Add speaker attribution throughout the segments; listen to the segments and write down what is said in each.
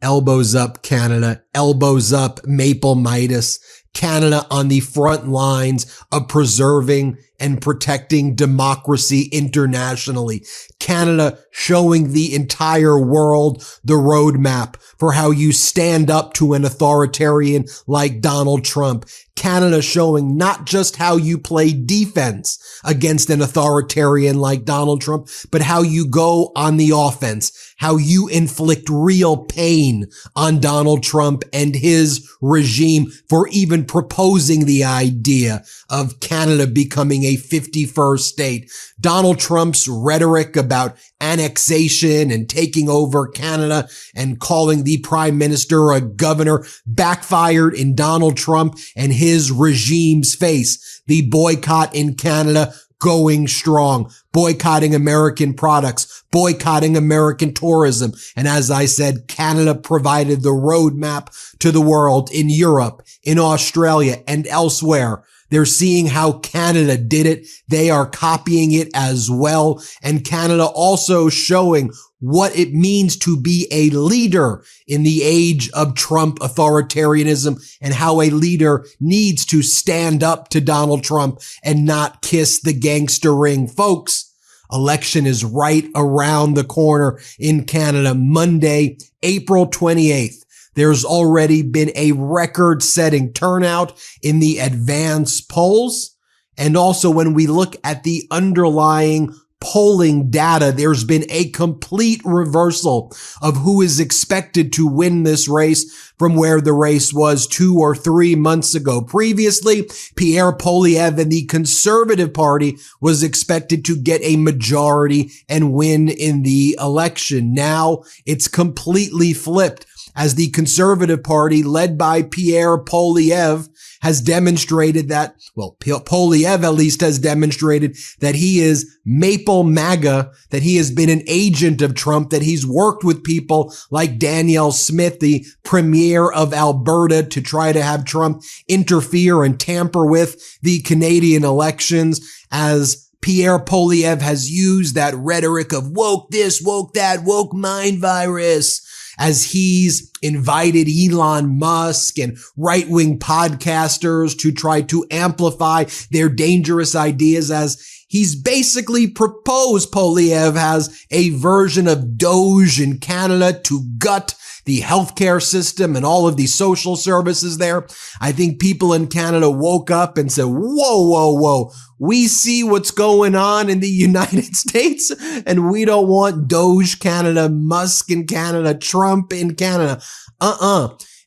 Speaker 1: Elbows up, Canada. Elbows up, Maple Midas. Canada on the front lines of preserving and protecting democracy internationally. Canada showing the entire world the roadmap for how you stand up to an authoritarian like Donald Trump. Canada showing not just how you play defense against an authoritarian like Donald Trump, but how you go on the offense, how you inflict real pain on Donald Trump and his regime for even proposing the idea of Canada becoming a 51st state. Donald Trump's rhetoric about annexation and taking over Canada and calling the prime minister a governor backfired in Donald Trump and his regime's face. The boycott in Canada going strong, boycotting American products, boycotting American tourism. And as I said, Canada provided the roadmap to the world in Europe, in Australia, and elsewhere. They're seeing how Canada did it. They are copying it as well. And Canada also showing what it means to be a leader in the age of Trump authoritarianism and how a leader needs to stand up to Donald Trump and not kiss the gangster ring. Folks, election is right around the corner in Canada, Monday, April 28th. There's already been a record-setting turnout in the advance polls. And also when we look at the underlying polling data, there's been a complete reversal of who is expected to win this race from where the race was 2 or 3 months ago. Previously, Pierre Poilievre and the Conservative Party was expected to get a majority and win in the election. Now it's completely flipped, as the Conservative Party, led by Pierre Poilievre, has demonstrated that, well, Poilievre at least has demonstrated that he is Maple MAGA, that he has been an agent of Trump, that he's worked with people like Danielle Smith, the premier of Alberta, to try to have Trump interfere and tamper with the Canadian elections, as Pierre Poilievre has used that rhetoric of woke this, woke that, woke mind virus, as he's invited Elon Musk and right-wing podcasters to try to amplify their dangerous ideas, as he's basically proposed, Poilievre has a version of Doge in Canada to gut the healthcare system and all of the social services there. I think people in Canada woke up and said, whoa, whoa, whoa. We see what's going on in the United States and we don't want Doge Canada, Musk in Canada, Trump in Canada.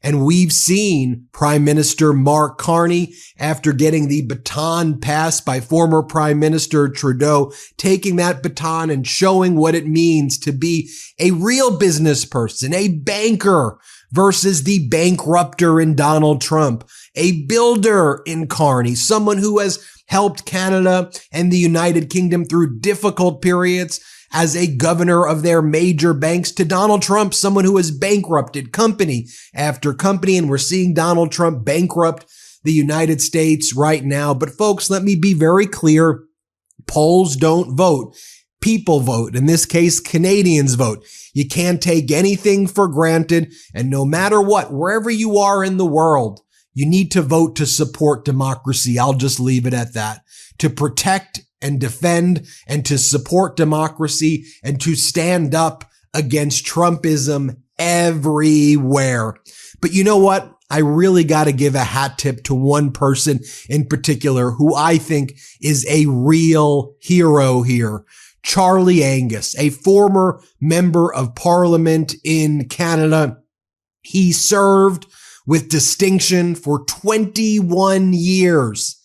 Speaker 1: And we've seen Prime Minister Mark Carney, after getting the baton passed by former Prime Minister Trudeau, taking that baton and showing what it means to be a real business person, a banker versus the bankrupter in Donald Trump, a builder in Carney, someone who has helped Canada and the United Kingdom through difficult periods as a governor of their major banks, to Donald Trump, someone who has bankrupted company after company. And we're seeing Donald Trump bankrupt the United States right now. But folks, let me be very clear. Polls don't vote. People vote. In this case, Canadians vote. You can't take anything for granted. And no matter what, wherever you are in the world, you need to vote to support democracy. I'll just leave it at that. To protect and defend and to support democracy and to stand up against Trumpism everywhere. But you know what? I really got to give a hat tip to one person in particular who I think is a real hero here. Charlie Angus, a former member of parliament in Canada. He served with distinction for 21 years,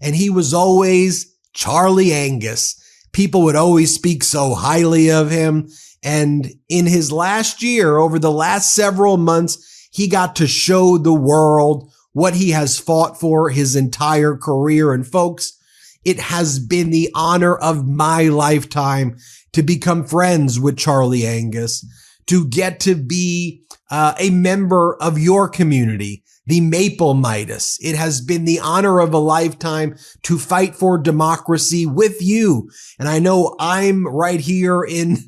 Speaker 1: and he was always Charlie Angus. People would always speak so highly of him. And in his last year, over the last several months, he got to show the world what he has fought for his entire career. And folks, it has been the honor of my lifetime to become friends with Charlie Angus, to get to be a member of your community, the Maple Midas. It has been the honor of a lifetime to fight for democracy with you. And I know I'm right here in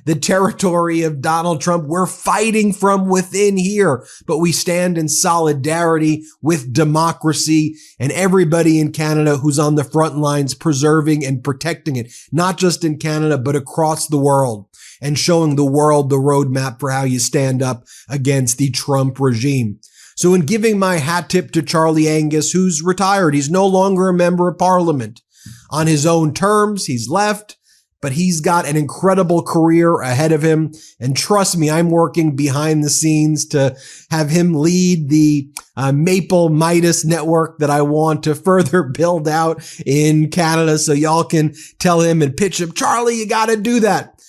Speaker 1: the territory of Donald Trump. We're fighting from within here, but we stand in solidarity with democracy and everybody in Canada who's on the front lines preserving and protecting it, not just in Canada, but across the world, and showing the world the roadmap for how you stand up against the Trump regime. So in giving my hat tip to Charlie Angus, who's retired, he's no longer a member of parliament. On his own terms, he's left, but he's got an incredible career ahead of him. And trust me, I'm working behind the scenes to have him lead the Maple Midas network that I want to further build out in Canada. So y'all can tell him and pitch him, Charlie, you got to do that.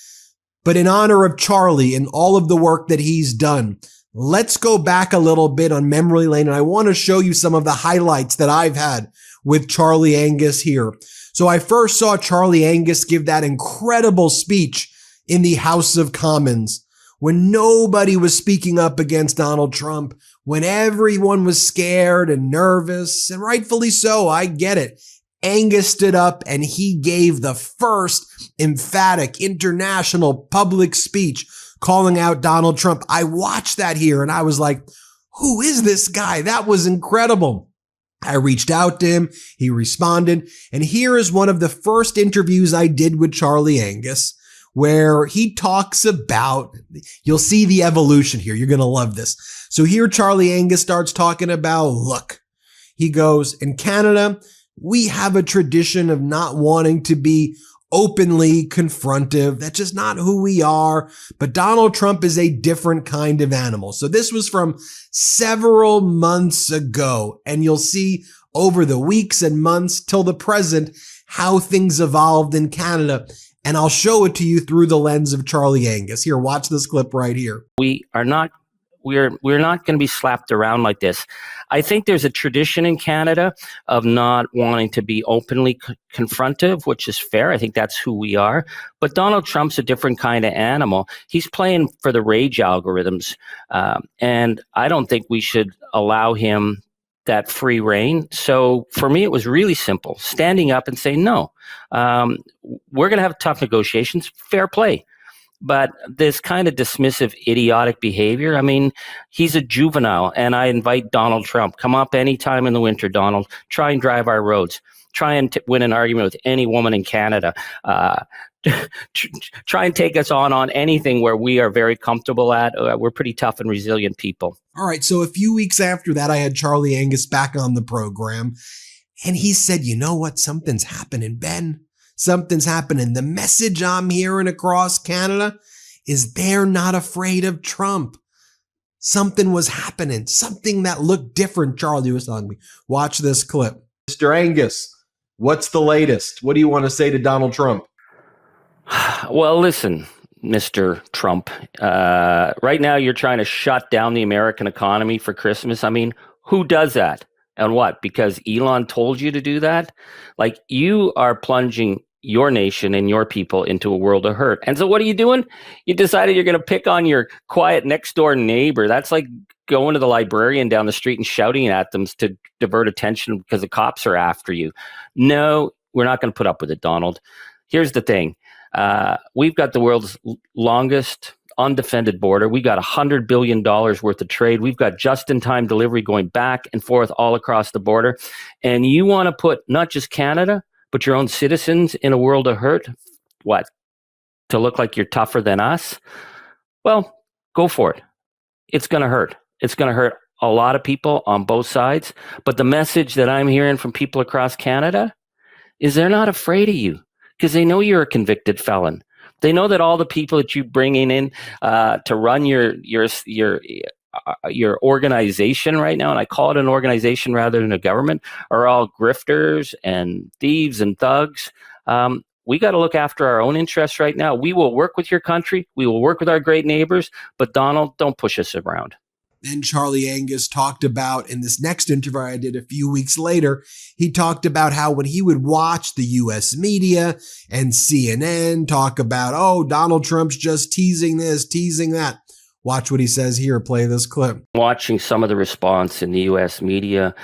Speaker 1: But in honor of Charlie and all of the work that he's done, let's go back a little bit on memory lane. And I want to show you some of the highlights that I've had with Charlie Angus here. So I first saw Charlie Angus give that incredible speech in the House of Commons when nobody was speaking up against Donald Trump, when everyone was scared and nervous, and rightfully so. I get it. Angus stood up and he gave the first emphatic international public speech calling out Donald Trump. I watched that here and I was like, who is this guy? That was incredible. I reached out to him. He responded. And here is one of the first interviews I did with Charlie Angus, where he talks about, you'll see the evolution here. You're going to love this. So here Charlie Angus starts talking about, look, he goes, in Canada, we have a tradition of not wanting to be openly confrontive. That's just not who we are. But Donald Trump is a different kind of animal. So this was from several months ago. And you'll see over the weeks and months till the present how things evolved in Canada. And I'll show it to you through the lens of Charlie Angus. Here, watch this clip right here.
Speaker 2: We're not going to be slapped around like this. I think there's a tradition in Canada of not wanting to be openly confrontive, which is fair. I think that's who we are. But Donald Trump's a different kind of animal. He's playing for the rage algorithms. And I don't think we should allow him that free reign. So for me, it was really simple. Standing up and saying, no, we're going to have tough negotiations, fair play. But this kind of dismissive, idiotic behavior, I mean, he's a juvenile, and I invite Donald Trump, come up anytime in the winter, Donald, try and drive our roads, try and win an argument with any woman in Canada, try and take us on anything where we are very comfortable at. We're pretty tough and resilient people.
Speaker 1: All right, so a few weeks after that, I had Charlie Angus back on the program, and he said, you know what, something's happening, Ben. Something's happening. The message I'm hearing across Canada is they're not afraid of Trump. Something was happening. Something that looked different, Charlie was telling me. Watch this clip. Mr. Angus, what's the latest? What do you want to say to Donald Trump?
Speaker 2: Well, listen, Mr. Trump, right now you're trying to shut down the American economy for Christmas. I mean, who does that? And what? Because Elon told you to do that? Like, you are plunging your nation and your people into a world of hurt. And so what are you doing? You decided you're going to pick on your quiet next door neighbor. That's like going to the librarian down the street and shouting at them to divert attention because the cops are after you. No, we're not going to put up with it, Donald. Here's the thing. We've got the world's longest undefended border. We got $100 billion worth of trade. We've got just-in-time delivery going back and forth all across the border. And you want to put not just Canada, but your own citizens in a world of hurt? What? To look like you're tougher than us? Well, go for it. It's going to hurt. It's going to hurt a lot of people on both sides. But the message that I'm hearing from people across Canada is they're not afraid of you because they know you're a convicted felon. They know that all the people that you bringing in to run your organization right now, and I call it an organization rather than a government, are all grifters and thieves and thugs. We got to look after our own interests right now. We will work with your country. We will work with our great neighbors. But Donald, don't push us around.
Speaker 1: Then Charlie Angus talked about, in this next interview I did a few weeks later, he talked about how when he would watch the U.S. media and CNN talk about, oh, Donald Trump's just teasing this, teasing that. Watch what he says here. Play this clip.
Speaker 2: Watching some of the response in the U.S. media,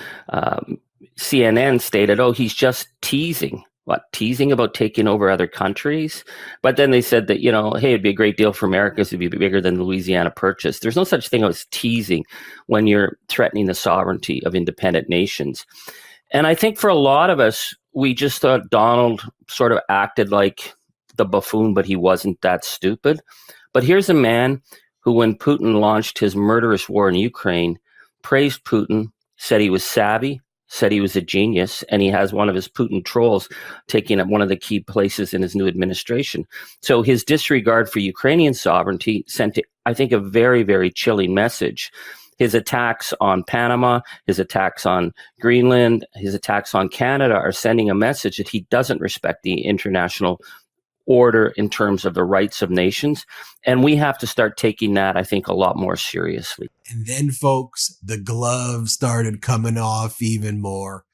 Speaker 2: CNN stated, oh, he's just teasing. teasing about taking over other countries. But then they said that, hey, it'd be a great deal for America because it'd be bigger than the Louisiana Purchase. There's no such thing as teasing when you're threatening the sovereignty of independent nations. And I think for a lot of us, we just thought Donald sort of acted like the buffoon, but he wasn't that stupid. But here's a man who, when Putin launched his murderous war in Ukraine, praised Putin, said he was savvy, said he was a genius, and he has one of his Putin trolls taking up one of the key places in his new administration. So his disregard for Ukrainian sovereignty sent, I think, a very, very chilling message. His attacks on Panama, his attacks on Greenland, his attacks on Canada are sending a message that he doesn't respect the international order in terms of the rights of nations. And we have to start taking that, I think, a lot more seriously.
Speaker 1: And then, folks, the gloves started coming off even more.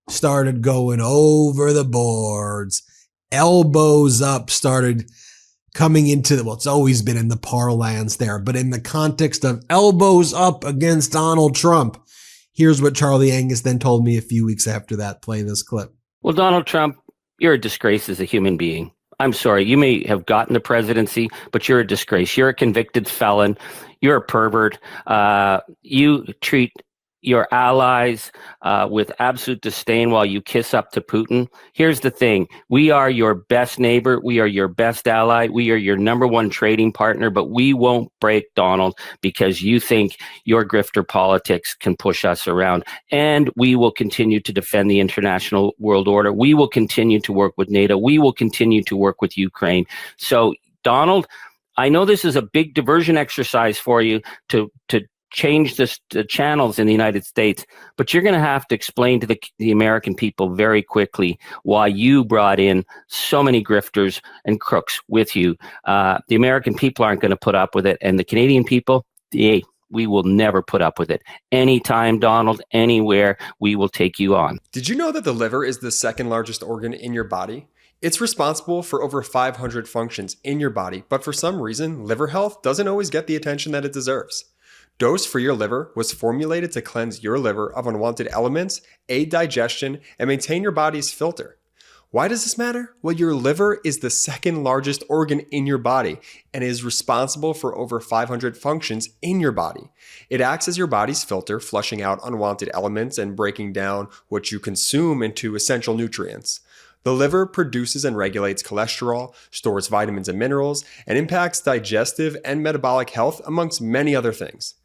Speaker 1: Started going over the boards. Elbows up started coming into the, well, it's always been in the parlance there, but in the context of elbows up against Donald Trump. Here's what Charlie Angus then told me a few weeks after that. Play this clip.
Speaker 2: Well, Donald Trump, you're a disgrace as a human being. I'm sorry, you may have gotten the presidency, but you're a disgrace. You're a convicted felon. You're a pervert. You treat your allies with absolute disdain while you kiss up to Putin. Here's the thing. We are your best neighbor. We are your best ally. We are your number one trading partner, but we won't break, Donald, because you think your grifter politics can push us around. And we will continue to defend the international world order. We will continue to work with NATO. We will continue to work with Ukraine. So, Donald, I know this is a big diversion exercise for you to change the channels in the United States, but you're going to have to explain to the American people very quickly why you brought in so many grifters and crooks with you. The American people aren't going to put up with it, and the Canadian people, we will never put up with it. Anytime, Donald, anywhere, we will take you on.
Speaker 3: Did you know that the liver is the second largest organ in your body? It's responsible for over 500 functions in your body, but for some reason, liver health doesn't always get the attention that it deserves. Dose for Your Liver was formulated to cleanse your liver of unwanted elements, aid digestion, and maintain your body's filter. Why does this matter? Well, your liver is the second largest organ in your body and is responsible for over 500 functions in your body. It acts as your body's filter, flushing out unwanted elements and breaking down what you consume into essential nutrients. The liver produces and regulates cholesterol, stores vitamins and minerals, and impacts digestive and metabolic health, amongst many other things.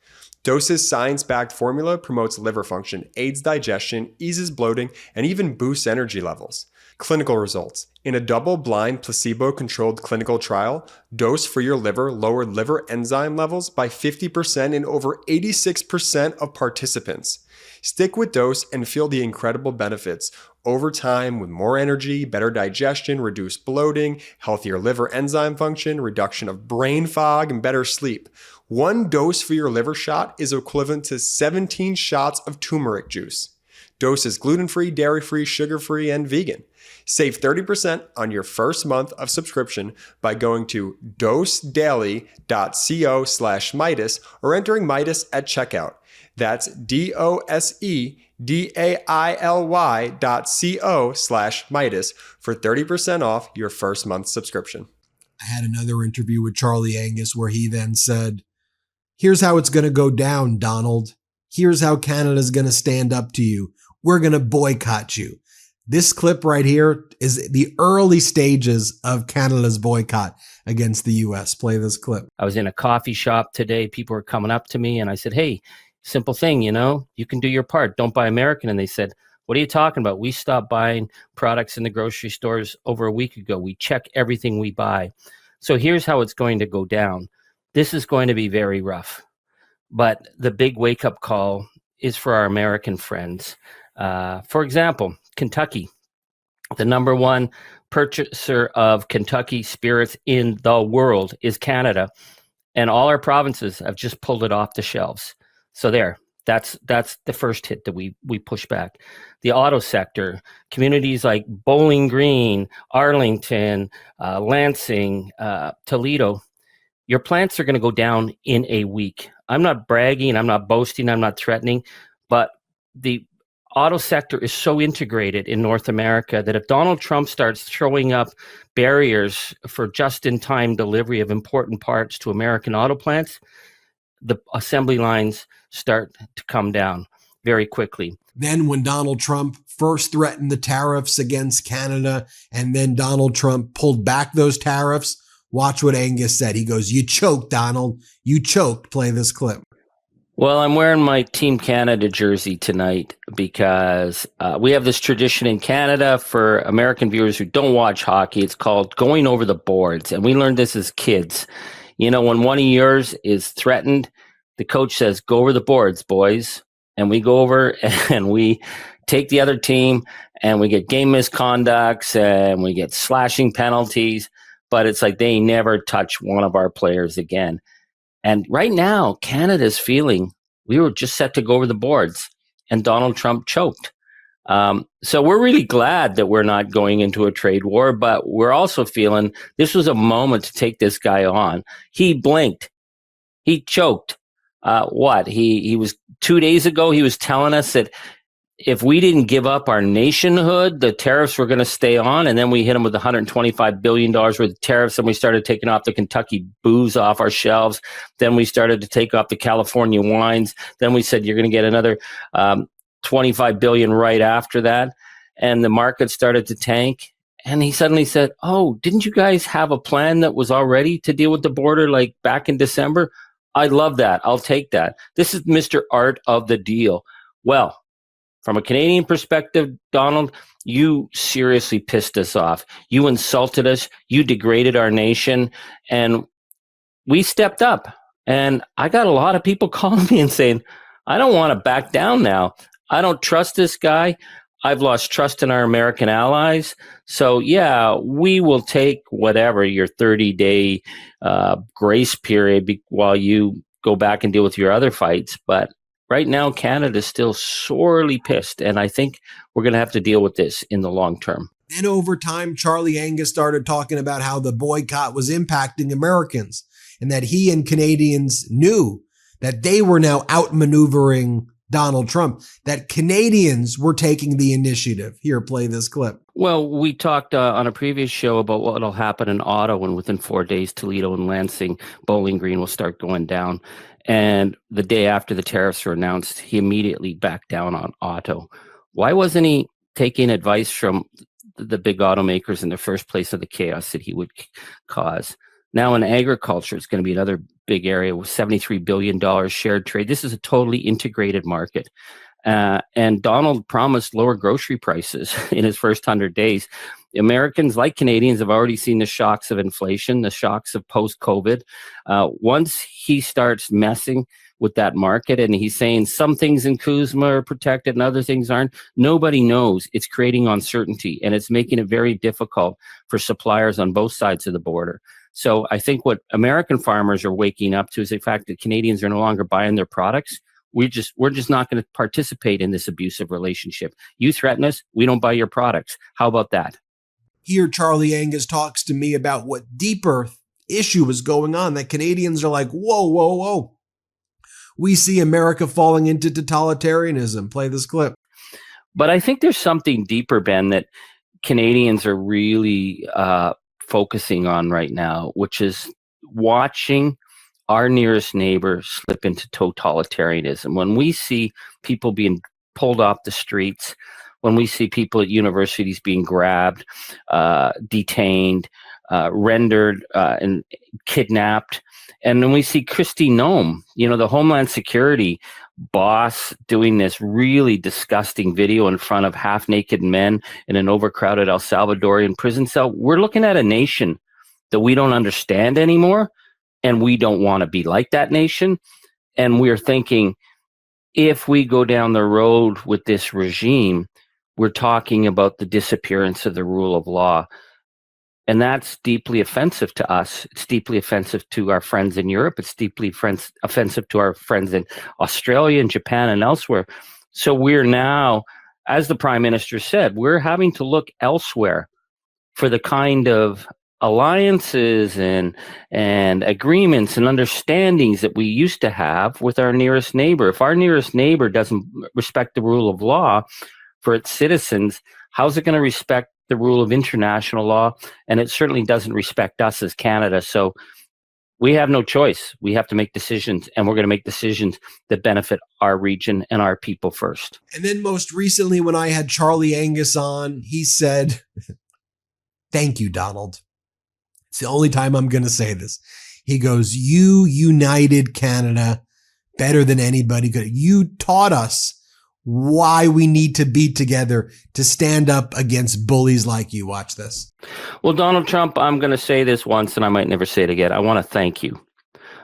Speaker 3: Dose's science-backed formula promotes liver function, aids digestion, eases bloating, and even boosts energy levels. Clinical results. In a double-blind, placebo-controlled clinical trial, Dose for Your Liver lowered liver enzyme levels by 50% in over 86% of participants. Stick with Dose and feel the incredible benefits over time with more energy, better digestion, reduced bloating, healthier liver enzyme function, reduction of brain fog, and better sleep. One Dose for Your Liver shot is equivalent to 17 shots of turmeric juice. Dose is gluten-free, dairy-free, sugar-free, and vegan. Save 30% on your first month of subscription by going to dosedaily.co/Meidas or entering Meidas at checkout. That's dosedaily.co/Meidas for 30% off your first month subscription.
Speaker 1: I had another interview with Charlie Angus where he then said, here's how it's going to go down, Donald. Here's how Canada's going to stand up to you. We're going to boycott you. This clip right here is the early stages of Canada's boycott against the U.S. Play this clip.
Speaker 2: I was in a coffee shop today. People were coming up to me and I said, hey, simple thing, you can do your part. Don't buy American. And they said, what are you talking about? We stopped buying products in the grocery stores over a week ago. We check everything we buy. So here's how it's going to go down. This is going to be very rough. But the big wake-up call is for our American friends. For example, Kentucky, the number one purchaser of Kentucky spirits in the world is Canada. And all our provinces have just pulled it off the shelves. So that's the first hit that we push back. The auto sector, communities like Bowling Green, Arlington, Lansing, Toledo, your plants are going to go down in a week. I'm not bragging, I'm not boasting, I'm not threatening, but the auto sector is so integrated in North America that if Donald Trump starts throwing up barriers for just-in-time delivery of important parts to American auto plants, the assembly lines start to come down very quickly.
Speaker 1: Then when Donald Trump first threatened the tariffs against Canada, and then Donald Trump pulled back those tariffs, watch what Angus said. He goes, "You choked, Donald. You choked." Play this clip.
Speaker 2: Well, I'm wearing my Team Canada jersey tonight because we have this tradition in Canada for American viewers who don't watch hockey. It's called going over the boards. And we learned this as kids. You know, when one of yours is threatened, the coach says, "Go over the boards, boys." And we go over and we take the other team and we get game misconducts and we get slashing penalties. But it's like they never touch one of our players again. And right now, Canada's feeling we were just set to go over the boards, and Donald Trump choked. So we're really glad that we're not going into a trade war, but we're also feeling this was a moment to take this guy on. He blinked. He choked. He was 2 days ago, he was telling us that if we didn't give up our nationhood, the tariffs were going to stay on. And then we hit them with $125 billion worth of tariffs. And we started taking off the Kentucky booze off our shelves. Then we started to take off the California wines. Then we said, you're going to get another $25 billion right after that. And the market started to tank. And he suddenly said, "Oh, didn't you guys have a plan that was all ready to deal with the border like back in December? I love that. I'll take that. This is Mr. Art of the deal." Well, from a Canadian perspective, Donald, you seriously pissed us off. You insulted us. You degraded our nation. And we stepped up. And I got a lot of people calling me and saying, "I don't want to back down now. I don't trust this guy. I've lost trust in our American allies. So, yeah, we will take whatever, your 30-day grace period while you go back and deal with your other fights. But right now, Canada's still sorely pissed, and I think we're going to have to deal with this in the long term."
Speaker 1: Then over time, Charlie Angus started talking about how the boycott was impacting Americans and that he and Canadians knew that they were now outmaneuvering Donald Trump, that Canadians were taking the initiative. Here, play this clip.
Speaker 2: Well, we talked on a previous show about what will happen in Ottawa, and within 4 days, Toledo and Lansing Bowling Green will start going down. And the day after the tariffs were announced, he immediately backed down on auto. Why wasn't he taking advice from the big automakers in the first place of the chaos that he would cause? Now in agriculture, it's going to be another big area with $73 billion shared trade. This is a totally integrated market. And Donald promised lower grocery prices in his first 100 days. Americans, like Canadians, have already seen the shocks of inflation, the shocks of post-COVID. Once he starts messing with that market and he's saying some things in CUSMA are protected and other things aren't, nobody knows. It's creating uncertainty, and it's making it very difficult for suppliers on both sides of the border. So I think what American farmers are waking up to is the fact that Canadians are no longer buying their products. We're just not going to participate in this abusive relationship. You threaten us, we don't buy your products. How about that?
Speaker 1: Here, Charlie Angus talks to me about what deeper issue is going on, that Canadians are like, whoa, whoa, whoa. We see America falling into totalitarianism. Play this clip.
Speaker 2: But I think there's something deeper, Ben, that Canadians are really focusing on right now, which is watching our nearest neighbor slip into totalitarianism. When we see people being pulled off the streets, when we see people at universities being grabbed, detained, rendered, and kidnapped, and when we see Kristi Noem, the Homeland Security boss, doing this really disgusting video in front of half-naked men in an overcrowded El Salvadorian prison cell, we're looking at a nation that we don't understand anymore, and we don't want to be like that nation. And we're thinking, if we go down the road with this regime, we're talking about the disappearance of the rule of law. And that's deeply offensive to us. It's deeply offensive to our friends in Europe. It's deeply offensive to our friends in Australia and Japan and elsewhere. So we're now, as the Prime Minister said, we're having to look elsewhere for the kind of alliances and agreements and understandings that we used to have with our nearest neighbor. If our nearest neighbor doesn't respect the rule of law for its citizens, how's it going to respect the rule of international law? And it certainly doesn't respect us as Canada. So we have no choice. We have to make decisions, and we're going to make decisions that benefit our region and our people first.
Speaker 1: And then most recently, when I had Charlie Angus on, he said, thank you, Donald. It's the only time I'm going to say this. He goes, you united Canada better than anybody could. You taught us why we need to be together to stand up against bullies like you. Watch this.
Speaker 2: Well, Donald Trump, I'm going to say this once and I might never say it again. I want to thank you.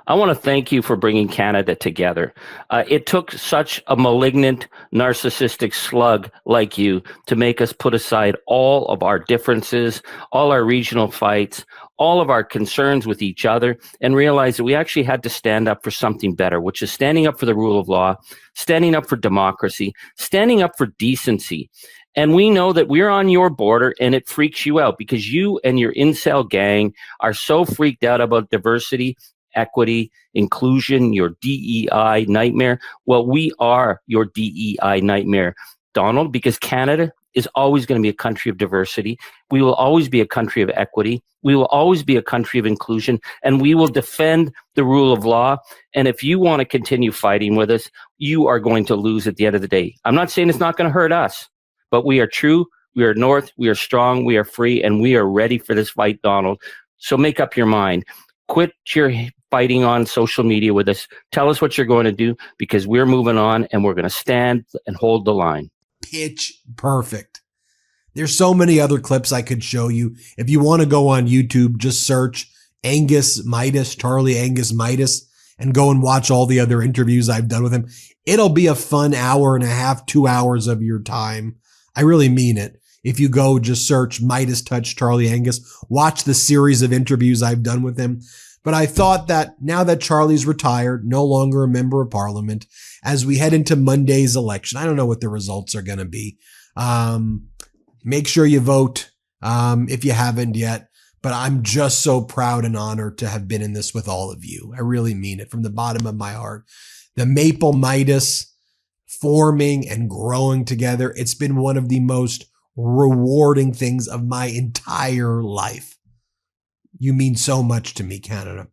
Speaker 2: I want to thank you for bringing Canada together. It took such a malignant, narcissistic slug like you to make us put aside all of our differences, all our regional fights, all of our concerns with each other, and realize that we actually had to stand up for something better, which is standing up for the rule of law, standing up for democracy, standing up for decency. And we know that we're on your border and it freaks you out because you and your incel gang are so freaked out about diversity, equity, inclusion, your DEI nightmare. Well, we are your DEI nightmare, Donald, because Canada is always going to be a country of diversity. We will always be a country of equity. We will always be a country of inclusion, and we will defend the rule of law. And if you want to continue fighting with us, you are going to lose at the end of the day. I'm not saying it's not going to hurt us, but we are true. We are North. We are strong. We are free, and we are ready for this fight, Donald. So make up your mind. Quit your fighting on social media with us. Tell us what you're going to do, because we're moving on and we're going to stand and hold the line.
Speaker 1: Pitch perfect. There's so many other clips I could show you. If you want to go on YouTube, just search Angus Meidas, Charlie Angus Meidas, and go and watch all the other interviews I've done with him. It'll be a fun hour and a half, 2 hours of your time. I really mean it. If you go just search MeidasTouch Charlie Angus, watch the series of interviews I've done with him. But I thought that now that Charlie's retired, no longer a member of parliament, as we head into Monday's election, I don't know what the results are going to be. Make sure you vote if you haven't yet. But I'm just so proud and honored to have been in this with all of you. I really mean it from the bottom of my heart. The Maple Meidas forming and growing together. It's been one of the most rewarding things of my entire life. You mean so much to me, Canada.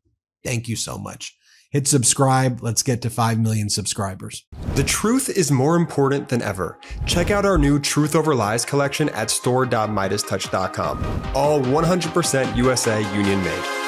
Speaker 1: Thank you so much. Hit subscribe. Let's get to 5 million subscribers.
Speaker 3: The truth is more important than ever. Check out our new Truth Over Lies collection at store.meidastouch.com. All 100% USA union made.